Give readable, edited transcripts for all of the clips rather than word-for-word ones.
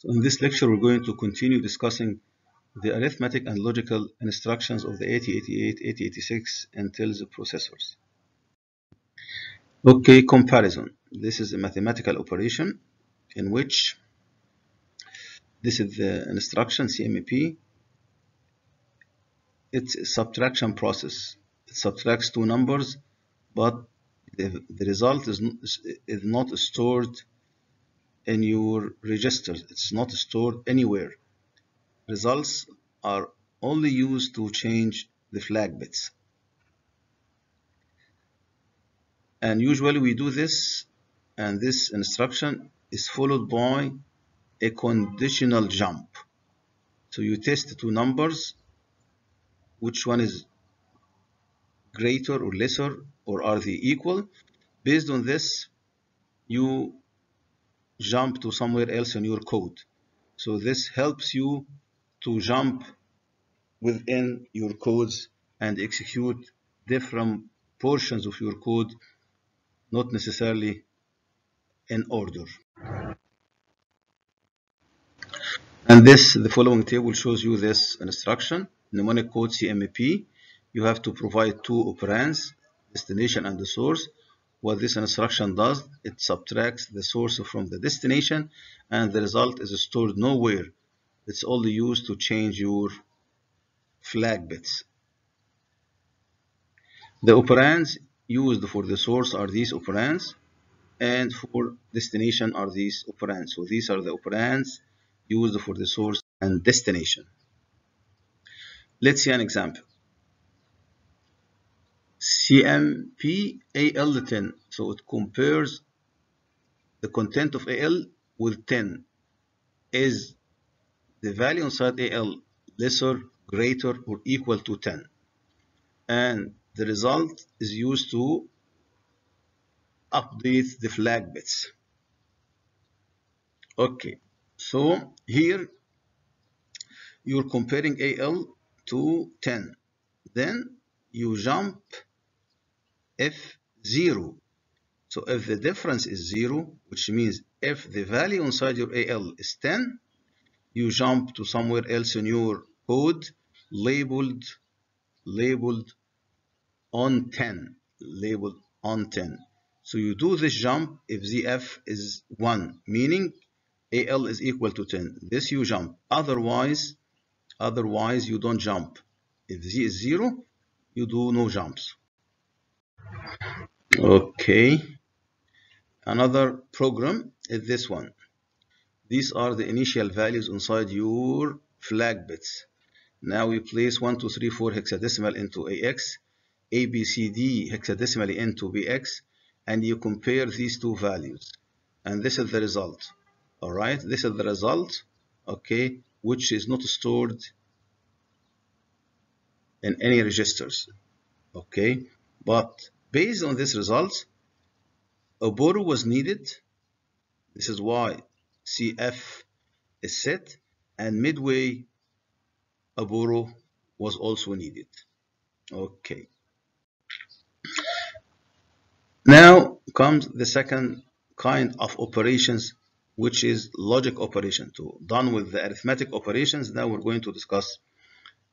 So in this lecture, we're going to continue discussing the arithmetic and logical instructions of the 8088, 8086 Intel's processors. Okay, comparison. This is a mathematical operation in which this is the instruction CMP. It's a subtraction process. It subtracts two numbers, but the result is not stored in your registers. It's not stored anywhere. Results are only used to change the flag bits. And usually we do this, and this instruction is followed by a conditional jump. So you test two numbers, which one is greater or lesser, or are they equal? Based on this, you jump to somewhere else in your code. So this helps you to jump within your codes and execute different portions of your code, not necessarily in order. And the following table shows you this instruction. Mnemonic code CMP. You have to provide two operands, destination and the source. What this instruction does, it subtracts the source from the destination, and the result is stored nowhere. It's only used to change your flag bits. The operands used for the source are these operands, and for destination are these operands. So these are the operands used for the source and destination. Let's see an example. CMP AL10. So it compares the content of AL with 10. Is the value inside AL lesser, greater, or equal to 10? And the result is used to update the flag bits. Okay, so here you're comparing AL to 10. Then you jump F0. So if the difference is 0, which means if the value inside your AL is 10, you jump to somewhere else in your code labeled on 10, labeled on 10. So you do this jump if ZF is 1, meaning AL is equal to 10. This you jump. Otherwise you don't jump. If Z is 0, you do no jumps. Okay. Another program is this one. These are the initial values inside your flag bits. Now we place 1, 2, 3, 4 hexadecimal into AX, A, B, C, D hexadecimally into BX, and you compare these two values. And this is the result. All right, this is the result, okay, which is not stored in any registers, okay. But based on this result, a borrow was needed. This is why CF is set, and midway a borrow was also needed. Okay. Now comes the second kind of operations, which is logic operation. So done with the arithmetic operations, now we're going to discuss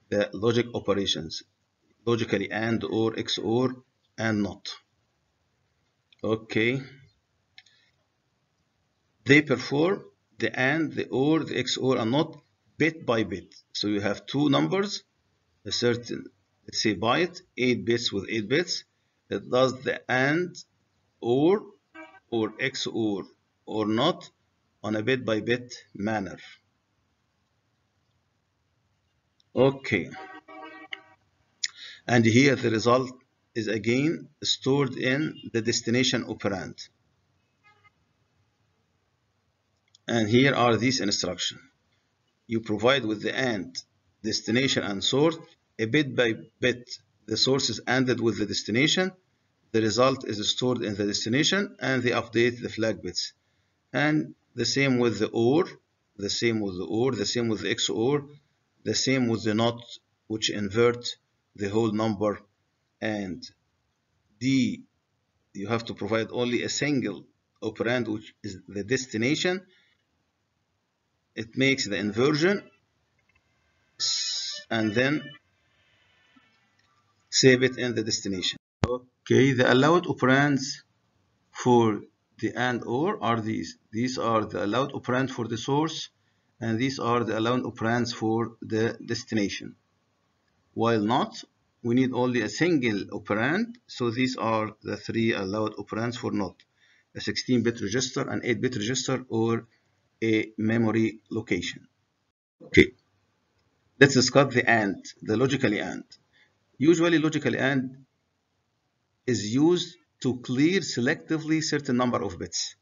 the logic operations, logically AND, OR, XOR, and NOT. Okay. They perform the AND, the OR, the XOR, and NOT bit by bit. So you have two numbers, a certain, let's say byte, 8 bits with 8 bits. It does the AND, OR, or XOR, or NOT on a bit by bit manner. Okay. And here the result is again stored in the destination operand. And here are these instructions. You provide with the AND, destination, and source. A bit by bit, the source is ANDed with the destination. The result is stored in the destination, and they update the flag bits. And the same with the OR, the same with the OR, the same with the XOR, the same with the NOT, which invert the whole number. And D, you have to provide only a single operand, which is the destination. it makes the inversion and then save it in the destination. Okay, the allowed operands for the AND OR are these. These are the allowed operand for the source, and these are the allowed operands for the destination. While not, we need only a single operand, so these are the three allowed operands for not: a 16-bit register, an 8-bit register, or a memory location. Okay, let's discuss the AND, the logically AND. Usually, logically AND is used to clear selectively certain number of bits.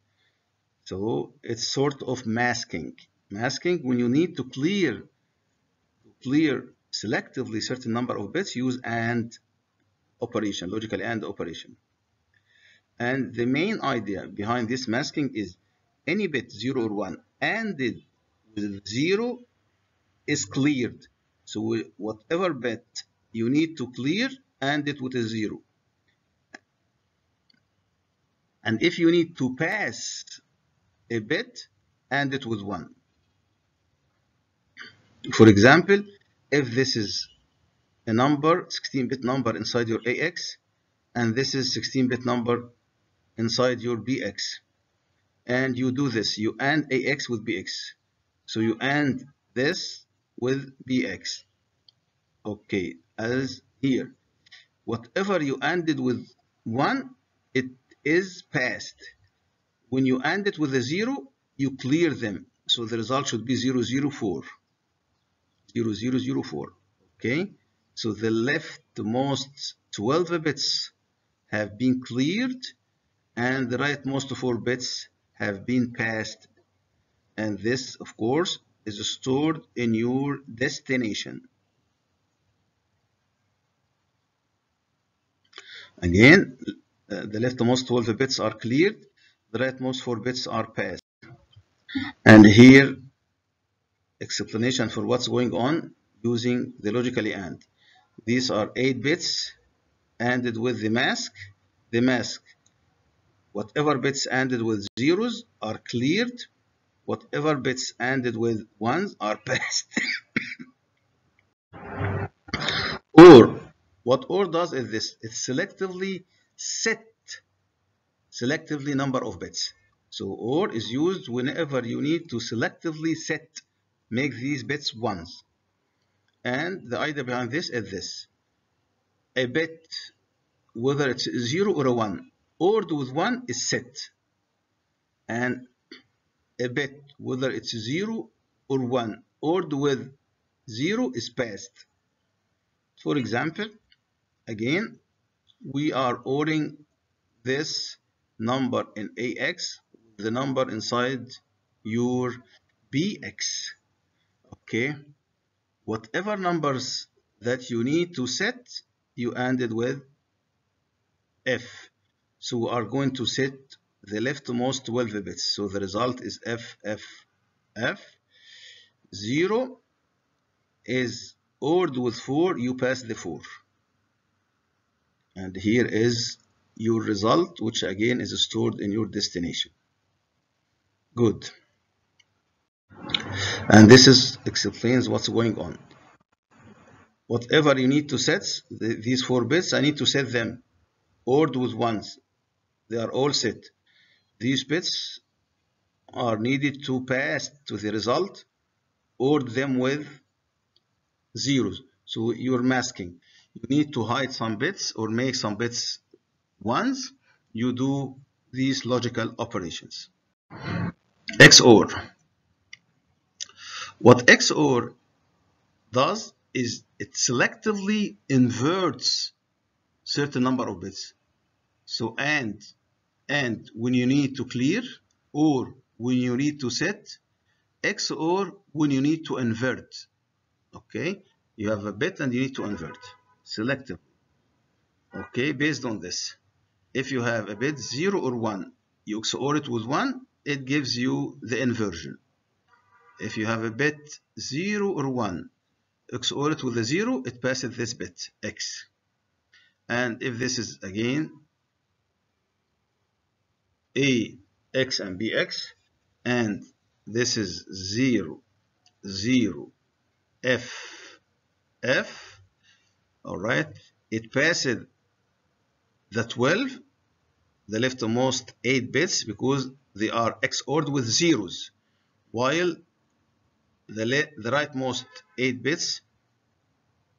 So it's sort of masking. Masking, when you need to clear selectively certain number of bits, use AND operation, logical AND operation. And the main idea behind this masking is any bit 0 or 1 ANDed with 0 is cleared. So whatever bit you need to clear, AND it with a 0. And if you need to pass a bit, AND it with 1. For example, if this is a number, 16-bit number inside your AX, and this is 16-bit number inside your BX, and you do this, you AND AX with BX. So you AND this with BX. Okay, as here, whatever you ANDed with 1, it is passed. When you AND it with a 0, you clear them. So the result should be 004. 0004. Okay, so the leftmost 12 bits have been cleared and the rightmost 4 bits have been passed, and this of course is stored in your destination. Again, the leftmost 12 bits are cleared, the rightmost 4 bits are passed, and here explanation for what's going on using the logically AND. These are 8 bits ANDed with the mask. The mask, whatever bits ANDed with zeros are cleared, whatever bits ANDed with ones are passed. Or, what OR does is this: it selectively set number of bits. So OR is used whenever you need to selectively make these bits ones. And the idea behind this is this: a bit, whether it's 0 or a 1, ORed with 1 is set, and a bit, whether it's 0 or 1, ORed with 0 is passed. For example, again, we are ORing this number in AX, the number inside your BX. Okay, whatever numbers that you need to set, you ANDed with F. So we are going to set the leftmost 12 bits. So the result is F, F, F. 0 is ORed with 4, you pass the 4. And here is your result, which again is stored in your destination. Good. And this explains what's going on. Whatever you need to set, these 4 bits, I need to set them. ORed with 1s, they are all set. These bits are needed to pass to the result, ORed them with zeros. So you're masking. You need to hide some bits or make some bits ones. You do these logical operations. XOR. What XOR does is it selectively inverts certain number of bits. So and when you need to clear, or when you need to set, XOR when you need to invert. Okay, you have a bit and you need to invert selective. Okay, based on this, if you have a bit 0 or 1, you XOR it with 1, it gives you the inversion. If you have a bit 0 or 1, XOR it with a 0, it passes this bit, X. And if this is again A, X and BX, and this is 0, 0, F, F. All right, it passed the 12, the leftmost 8 bits, because they are XORed with zeros, while the rightmost 8 bits,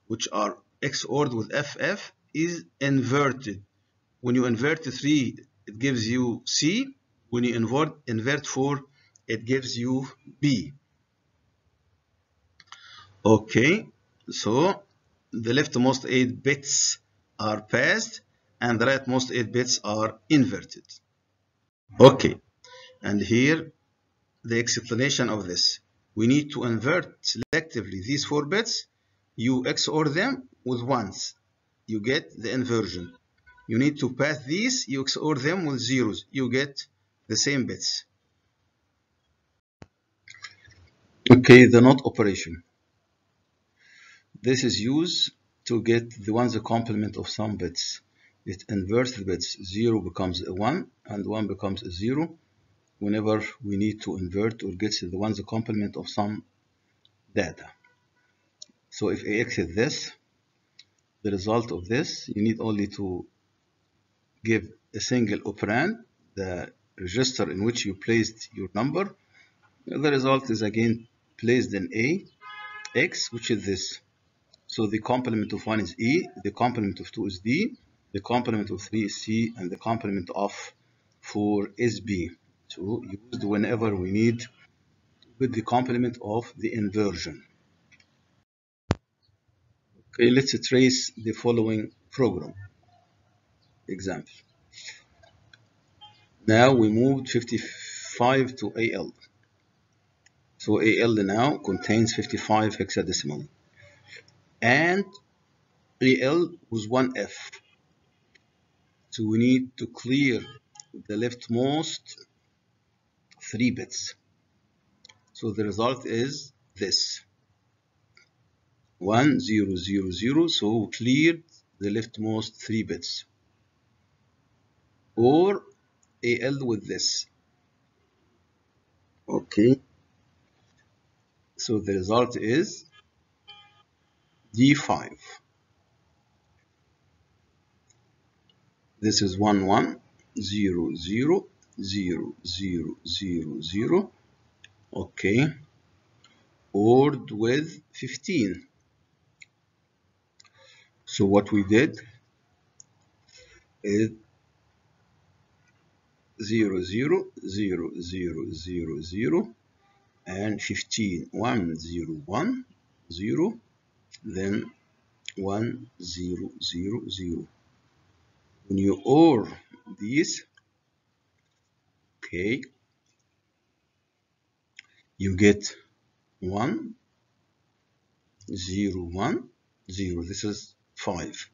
which are XORed with FF, is inverted. When you invert 3, it gives you C. When you invert 4, it gives you B. Okay, so the leftmost 8 bits are passed and the rightmost 8 bits are inverted. Okay, and here the explanation of this. We need to invert selectively these 4 bits. You XOR them with ones, you get the inversion. You need to pass these, you XOR them with zeros, you get the same bits. Okay, the NOT operation. This is used to get the ones complement of some bits. It inverts the bits. 0 becomes a 1 and 1 becomes a 0 whenever we need to invert or get the ones complement of some data. So if AX is this, the result of this, you need only to give a single operand, the register in which you placed your number. The result is again placed in A, X, which is this. So the complement of 1 is E, the complement of 2 is D, the complement of 3 is C, and the complement of 4 is B. So used whenever we need with the complement of the inversion. Okay, let's trace the following program. Example. Now we moved 55 to AL. So AL now contains 55 hexadecimal. And AL was 1F. So we need to clear the leftmost 3 bits. So the result is this. 1, 0, 0, 0. So we cleared the leftmost 3 bits. Or AL with this. Okay. So the result is D5. This is 1, 1, 0, 0, 0, 0, 0, 0. Okay. ORed with 15. So what we did is 0, 0, 0, 0, 0, 0, and 15, 1, 0, 1, 0, then 1, 0, 0, 0. When you OR these, okay, you get 1, 0, 1, 0. This is 5.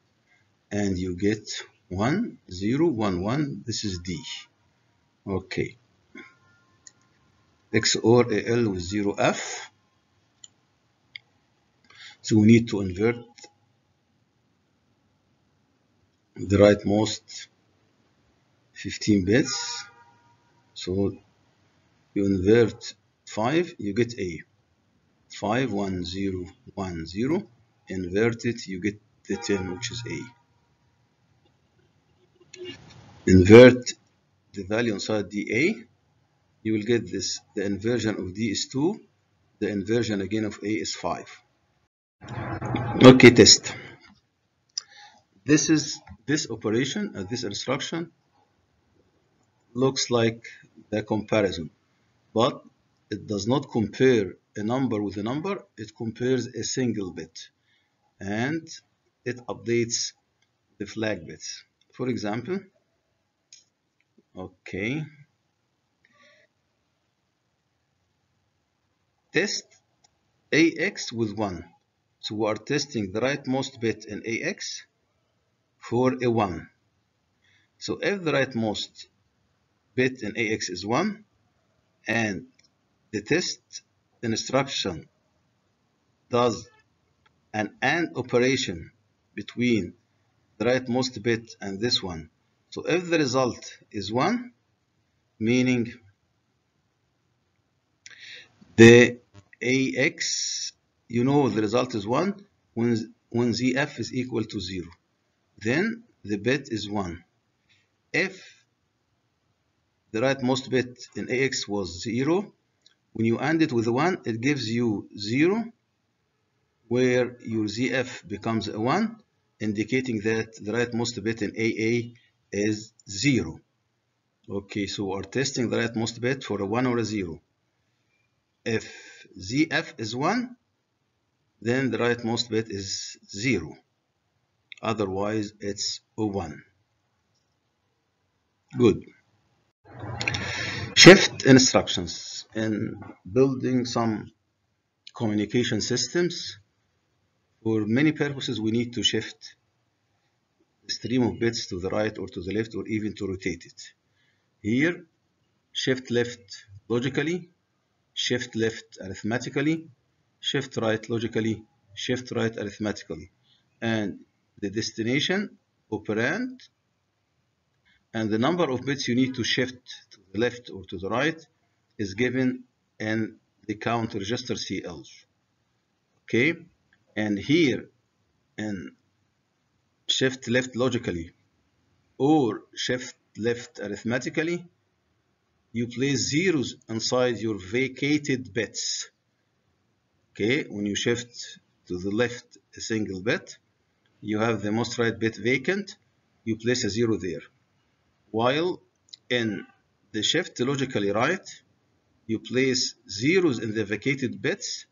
And you get 1, 0, 1, 1. This is D. Okay. XOR AL with 0F. So we need to invert the rightmost 15 bits. So you invert 5, you get A. 5, 1, 0, 1, 0. Invert it, you get the 10, which is A. Invert the value inside DA, you will get this. The inversion of D is 2. The inversion again of A is 5. Okay, test. This operation, this instruction looks like the comparison, but it does not compare a number with a number. It compares a single bit, and it updates the flag bits. For example, okay, test AX with 1. So we are testing the rightmost bit in AX for a 1. So if the rightmost bit in AX is 1 and the test instruction does an AND operation between the rightmost bit and this one. So if the result is 1, meaning The AX, you know the result is 1 when ZF is equal to 0. Then the bit is 1. If the rightmost bit in AX was 0, when you AND it with 1, it gives you 0, where your ZF becomes a 1, indicating that the rightmost bit in AA is 0. Okay, so we're testing the rightmost bit for a 1 or a 0. If ZF is 1, then the rightmost bit is 0. Otherwise, it's a 1. Good. Shift instructions. In building some communication systems, for many purposes, we need to shift the stream of bits to the right or to the left, or even to rotate it. Here, shift left logically, shift left arithmetically, shift right logically, shift right arithmetically. And the destination operand and the number of bits you need to shift to the left or to the right is given in the count register CL. Okay, and here in shift left logically or shift left arithmetically, you place zeros inside your vacated bits. Okay, when you shift to the left a single bit, you have the most right bit vacant, you place a 0 there. While in the shift logically right, you place zeros in the vacated bits,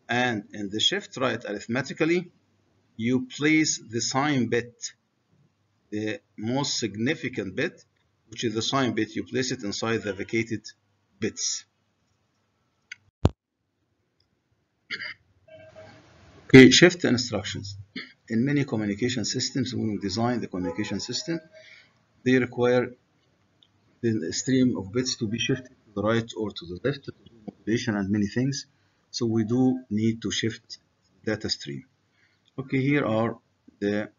and in the shift right arithmetically, you place the sign bit, the most significant bit, which is the sign bit, you place it inside the vacated bits. Okay, shift instructions. In many communication systems, when we design the communication system, they require the stream of bits to be shifted to the right or to the left to do modulation and many things. So we do need to shift data stream. Okay, here are the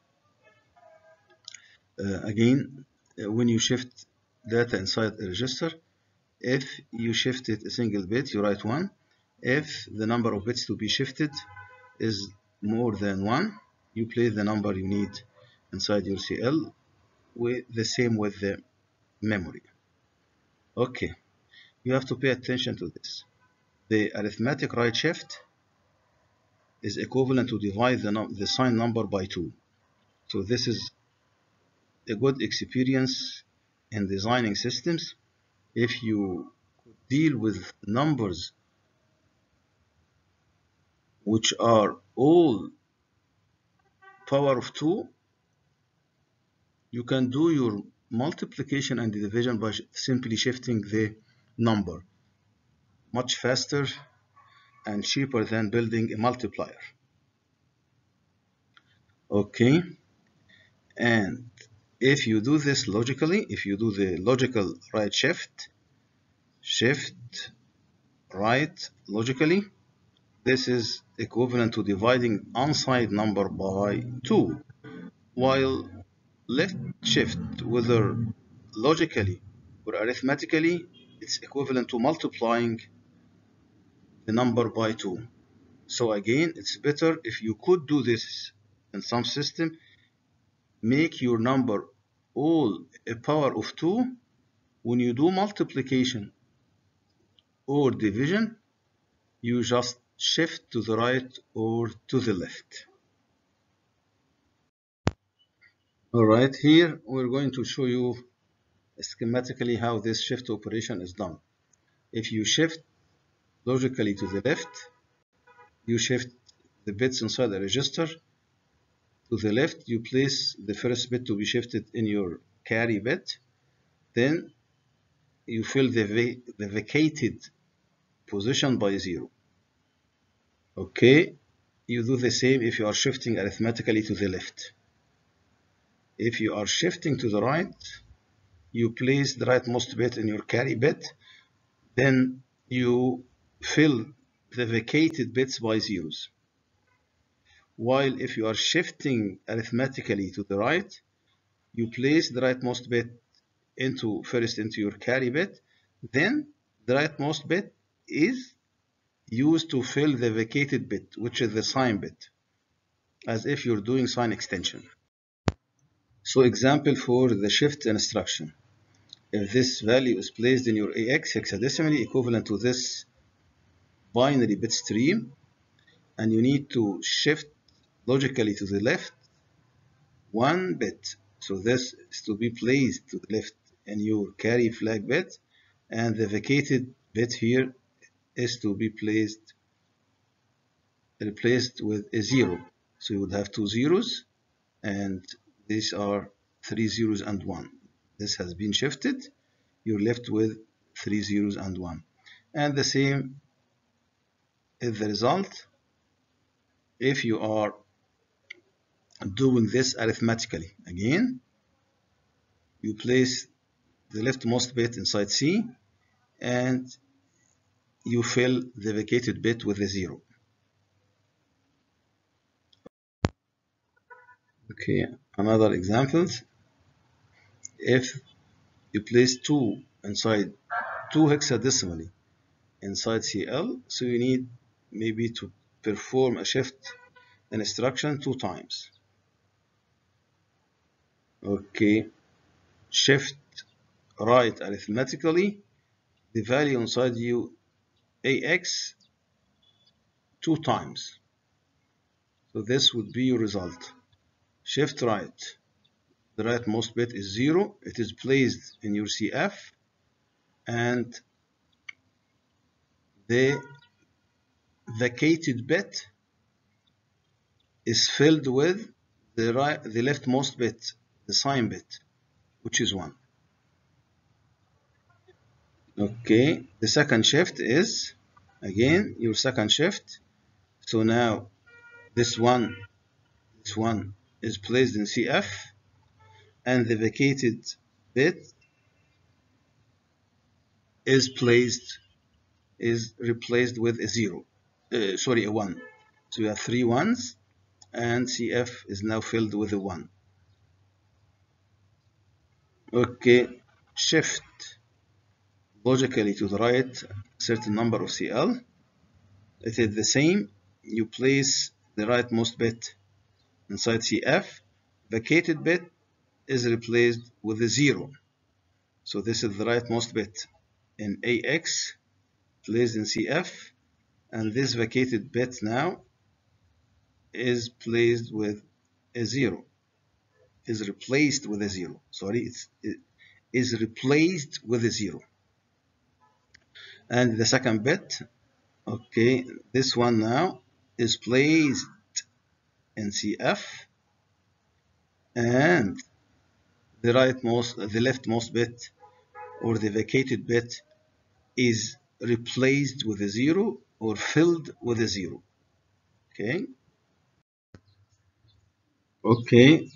again when you shift data inside a register, if you shifted a single bit, you write 1. If the number of bits to be shifted is more than 1, you place the number you need inside your CL, with the same with the memory. Okay, you have to pay attention to this. The arithmetic right shift is equivalent to divide the signed number by 2. So this is a good experience in designing systems. If you deal with numbers which are all power of 2, you can do your multiplication and division by simply shifting the number. Much faster and cheaper than building a multiplier. Okay, and if you do this logically, if you do the logical right shift right logically, this is equivalent to dividing unsigned number by 2, while left shift, whether logically or arithmetically, it's equivalent to multiplying the number by 2. So again, it's better if you could do this in some system, make your number all a power of 2. When you do multiplication or division, you just shift to the right or to the left. All right, here we're going to show you schematically how this shift operation is done. If you shift logically to the left, you shift the bits inside the register. To the left, you place the first bit to be shifted in your carry bit. Then you fill the vacated position by 0. Okay, you do the same if you are shifting arithmetically to the left. If you are shifting to the right, you place the rightmost bit in your carry bit. Then you fill the vacated bits by zeros. While if you are shifting arithmetically to the right, you place the rightmost bit first into your carry bit, then the rightmost bit is used to fill the vacated bit, which is the sign bit, as if you're doing sign extension. So example for the shift instruction. If this value is placed in your AX hexadecimally equivalent to this binary bit stream, and you need to shift logically to the left one bit. So this is to be placed to the left in your carry flag bit, and the vacated bit here is to be replaced with a 0. So you would have 2 zeros, and these are 3 zeros and 1. This has been shifted. You're left with 3 zeros and 1. And the same is the result if you are doing this arithmetically. Again, you place the leftmost bit inside C, and you fill the vacated bit with a 0. Okay, another example. If you place 2 inside 2 hexadecimally inside CL, so you need maybe to perform a shift instruction 2 times. Okay, shift right arithmetically the value inside you AX 2 times. So this would be your result. Shift right, the rightmost bit is 0. It is placed in your CF, and the vacated bit is filled with the leftmost bit, the sign bit, which is 1. Okay, the second shift is again your second shift. So now this one is placed in CF, and the vacated bit is replaced with a 0. Sorry, a 1. So you have 3 ones, and CF is now filled with a 1. Okay, shift logically to the right a certain number of CL. It is the same. You place the rightmost bit inside CF. Vacated bit is replaced with a 0. So this is the rightmost bit in AX placed in CF, and this vacated bit now is placed with a 0. Is replaced with a 0. Sorry, it is replaced with a 0. And the second bit, okay, this one now is placed in CF, and the leftmost bit or the vacated bit is replaced with a 0 or filled with a 0. Okay. Okay.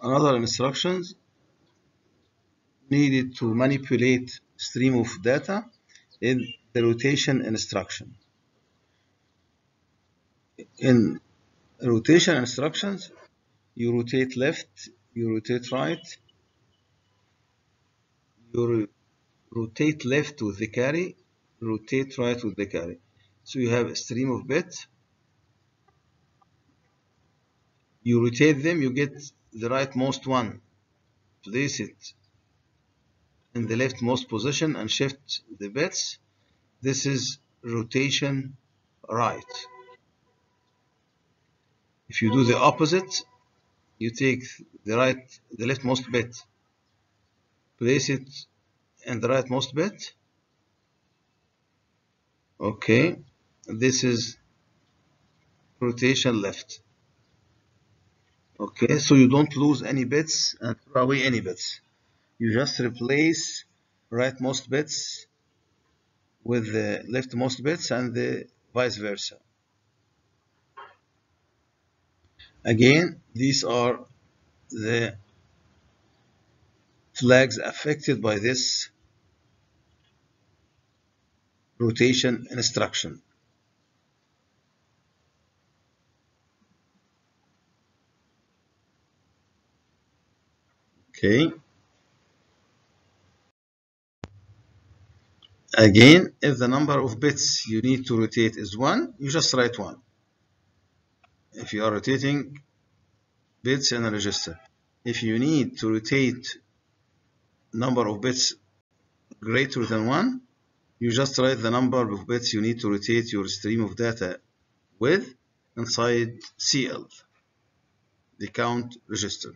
Another instructions needed to manipulate stream of data in the rotation instruction. In rotation instructions, you rotate left, you rotate right, you rotate left with the carry, rotate right with the carry. So you have a stream of bits. You rotate them, you get the rightmost one. Place it in the leftmost position and shift the bits. This is rotation right. If you do the opposite, you take the leftmost bit, place it in the rightmost bit. Okay, this is rotation left. Okay, so you don't lose any bits and throw away any bits. You just replace rightmost bits with the leftmost bits and the vice versa. Again, these are the flags affected by this rotation instruction. Okay. Again, if the number of bits you need to rotate is 1, you just write 1. If you are rotating bits in a register. If you need to rotate number of bits greater than 1, you just write the number of bits you need to rotate your stream of data with inside CL, the count register.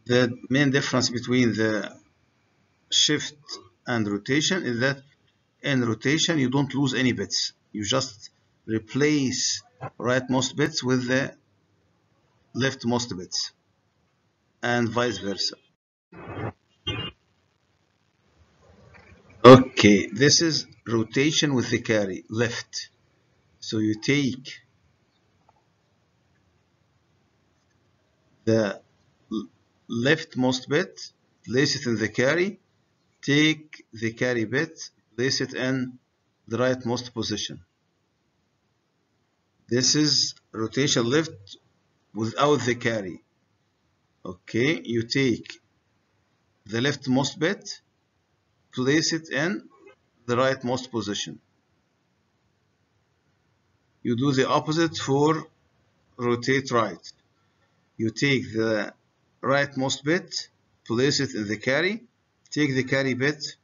The main difference between the shift and rotation is that in rotation you don't lose any bits. You just replace rightmost bits with the leftmost bits and vice versa. Okay, this is rotation with the carry, left. So you take the leftmost bit, place it in the carry, take the carry bit, place it in the rightmost position. This is rotation left without the carry. Okay, you take the leftmost bit, place it in the rightmost position. You do the opposite for rotate right. You take the rightmost bit, place it in the carry, take the carry bit,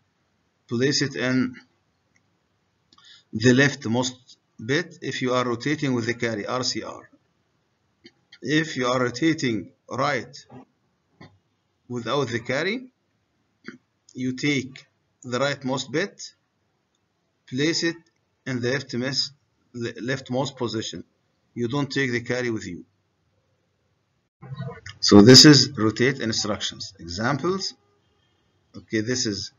place it in the leftmost bit if you are rotating with the carry, RCR. If you are rotating right without the carry, you take the rightmost bit, place it in the leftmost position. You don't take the carry with you. So this is rotate instructions. Examples. Okay, this is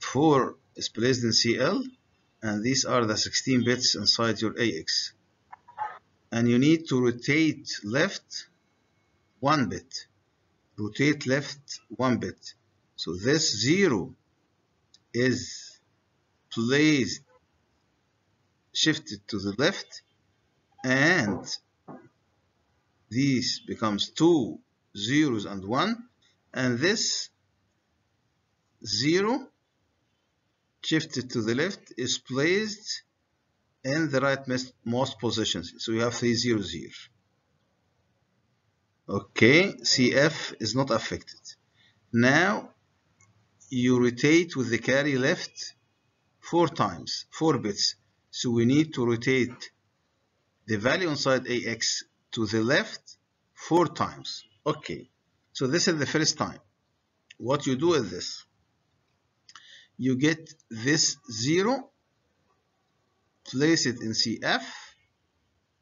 4 is placed in CL, and these are the 16 bits inside your AX. And you need to rotate left 1 bit. Rotate left 1 bit. So this 0 is placed, shifted to the left, and this becomes 2 zeros and 1, and this 0 shifted to the left is placed in the rightmost positions. So you have 3 zeros here. Okay, CF is not affected. Now you rotate with the carry left 4 times, 4 bits. So we need to rotate the value inside AX to the left 4 times. Okay, so this is the first time. What you do is this. You get this 0, place it in CF,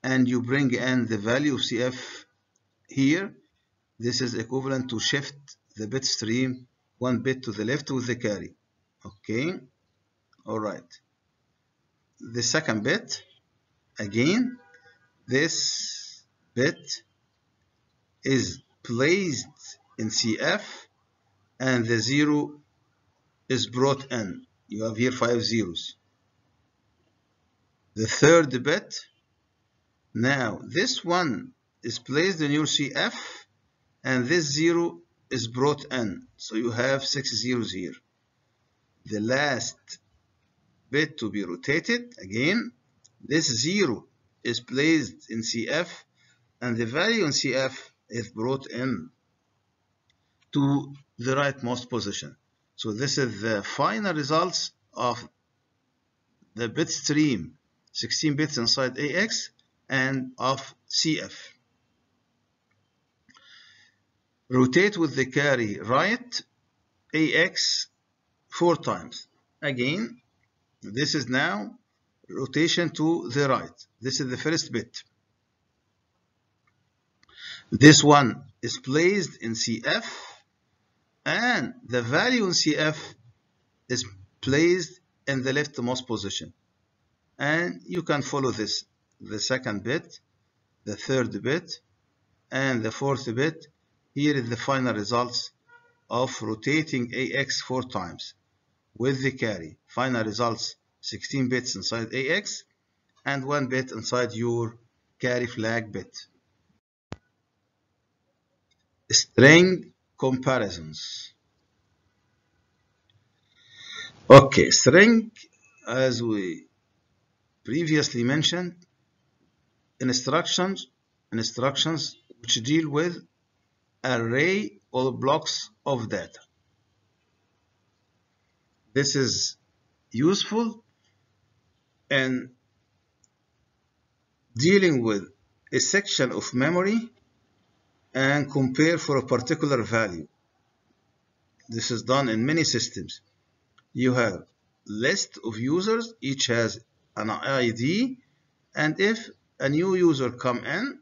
and you bring in the value of CF here. This is equivalent to shift the bit stream 1 bit to the left with the carry. Okay, all right. The second bit, again, this bit is placed in CF and the 0 is brought in. You have here 5 zeros. The third bit, now this one is placed in your CF and this 0 is brought in. So you have 6 zeros here. The last bit to be rotated, again, this 0 is placed in CF and the value in CF is brought in to the rightmost position. So this is the final results of the bit stream, 16 bits inside AX and of CF. Rotate with the carry right AX 4 times. Again, this is now rotation to the right. This is the first bit. This one is placed in CF and the value in CF is placed in the leftmost position. And you can follow this. The second bit, the third bit, and the fourth bit. Here is the final results of rotating AX 4 times with the carry. Final results 16 bits inside AX and 1 bit inside your carry flag bit. String comparisons. Okay, string, as we previously mentioned, instructions which deal with array or blocks of data. This is useful in dealing with a section of memory and compare for a particular value. This is done in many systems. You have list of users, each has an ID, and if a new user come in,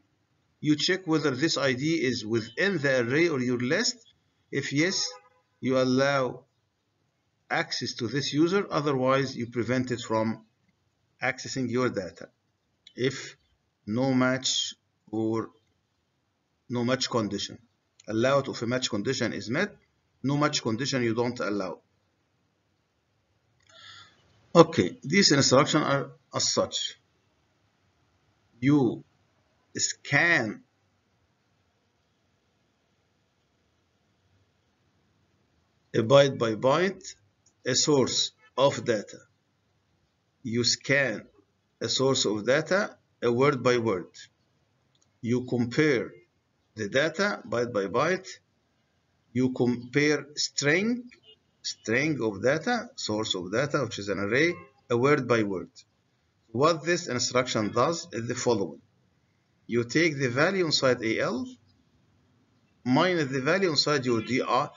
you check whether this ID is within the array or your list. If yes, you allow access to this user, otherwise you prevent it from accessing your data. If no match or no match condition. Allowed if a match condition is met, no match condition you don't allow. Okay, these instructions are as such. You scan a byte by byte a source of data. You scan a source of data a word by word. You compare the data byte by byte. You compare string of data, source of data, which is an array, a word by word. What this instruction does is the following. You take the value inside AL minus the value inside your DR,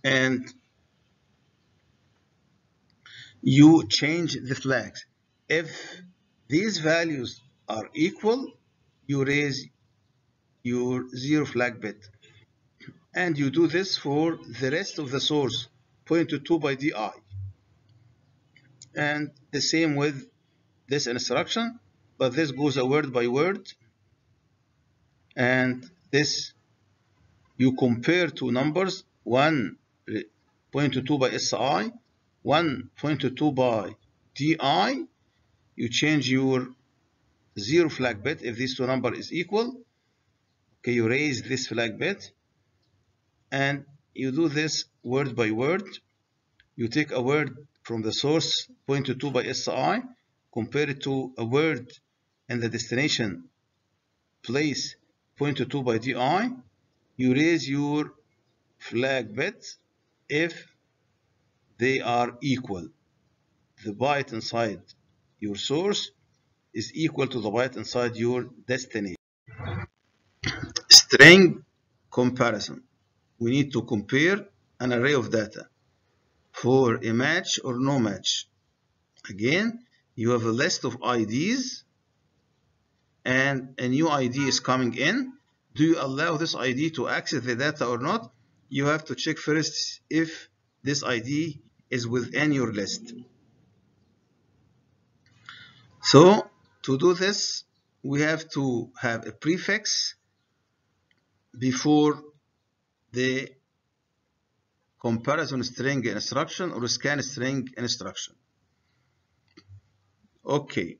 and you change the flags. If these values are equal, you raise your zero flag bit. And you do this for the rest of the source pointed to by DI. And the same with this instruction, but this goes a word by word, and this you compare two numbers, one pointed to by SI, one pointed to by DI. You change your zero flag bit if these two numbers is equal. Okay, you raise this flag bit, and you do this word by word. You take a word from the source pointed to by SI, compare it to a word in the destination place pointed to by DI. You raise your flag bit if they are equal. The byte inside your source is equal to the byte inside your destination. String comparison. We need to compare an array of data for a match or no match. Again, you have a list of IDs and a new ID is coming in. Do you allow this ID to access the data or not? You have to check first if this ID is within your list. So to do this, we have to have a prefix before the comparison string instruction or scan string instruction. Okay,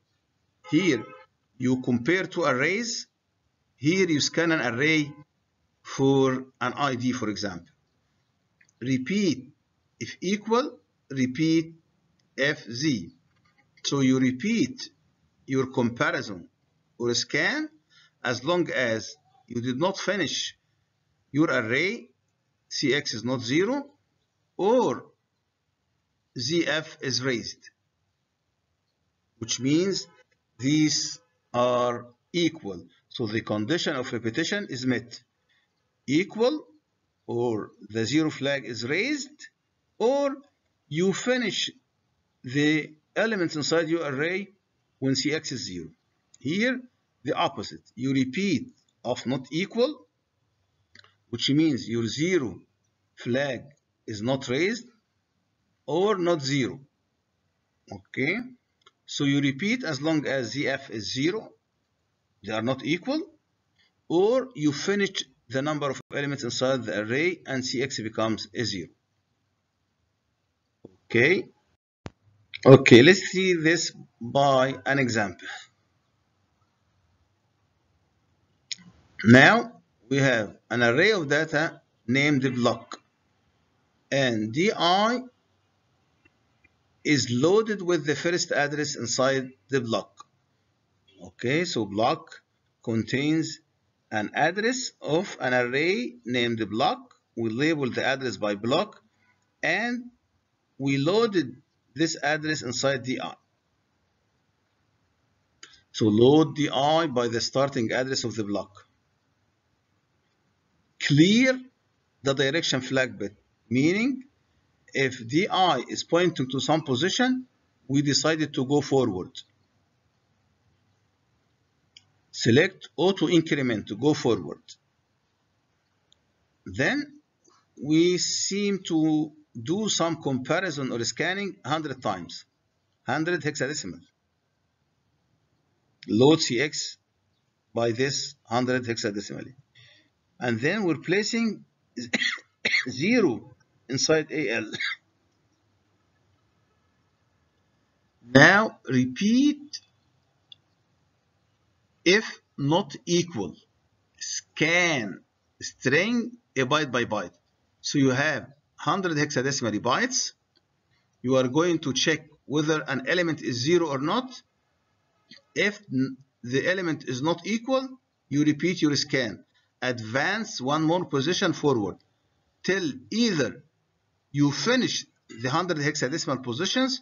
here you compare two arrays. Here you scan an array for an ID, for example. Repeat if equal, repeat if z. So you repeat your comparison or scan as long as you did not finish your array, cx is not 0, or zf is raised, which means these are equal. So the condition of repetition is met. Equal, or the 0 flag is raised, or you finish the elements inside your array when cx is 0. Here, the opposite. You repeat of not equal, which means your 0 flag is not raised or not 0. Okay? So you repeat as long as zf is 0, they are not equal, or you finish the number of elements inside the array and cx becomes a 0. Okay? Okay, let's see this by an example. Now we have an array of data named block, and di is loaded with the first address inside the block. Okay, so block contains an address of an array named block. We label the address by block, and we loaded this address inside di. So load di by the starting address of the block. Clear the direction flag bit, meaning if di is pointing to some position, we decided to go forward. Select auto increment to go forward. Then we seem to do some comparison or scanning 100 times, 100 hexadecimal. Load CX by this 100 hexadecimally. And then we're placing 0 inside AL. Now repeat if not equal. Scan string a byte by byte. So you have 100 hexadecimal bytes. You are going to check whether an element is 0 or not. If the element is not equal, you repeat your scan. Advance one more position forward till either you finish the 100 hexadecimal positions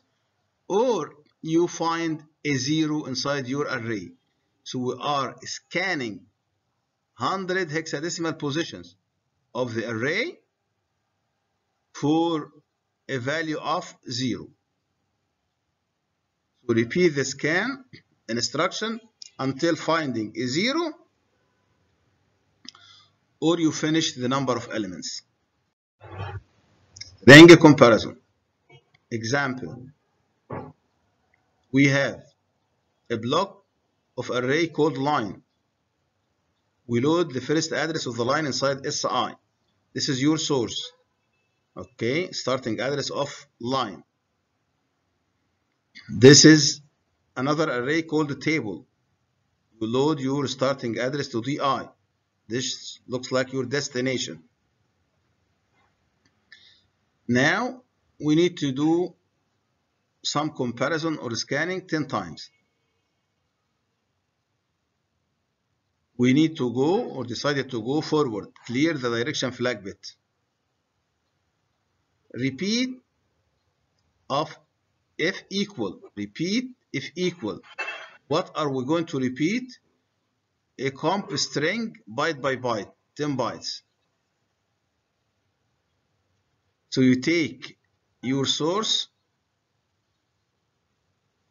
or you find a 0 inside your array. So we are scanning 100 hexadecimal positions of the array for a value of 0. So repeat the scan instruction until finding a 0 or you finish the number of elements. Ring comparison. Example. We have a block of array called line. We load the first address of the line inside SI. This is your source. Okay, starting address of line. This is another array called table. You load your starting address to DI. This looks like your destination. Now we need to do some comparison or scanning 10 times. We need to go or decided to go forward. Clear the direction flag bit. Repeat of if equal. Repeat if equal. What are we going to repeat? A comp string byte by byte, 10 bytes. So you take your source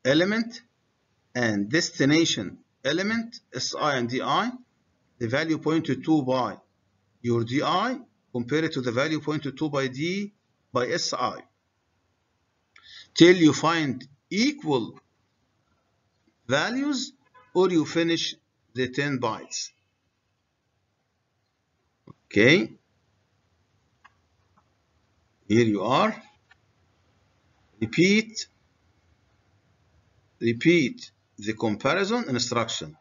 element and destination element, SI and DI, the value pointed to by your DI, compare it to the value pointed to by SI, till you find equal values or you finish the 10 bytes. Okay, here you are. Repeat the comparison instruction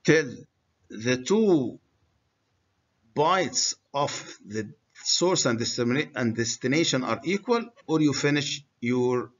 till the 2 bytes of the source and destination are equal or you finish your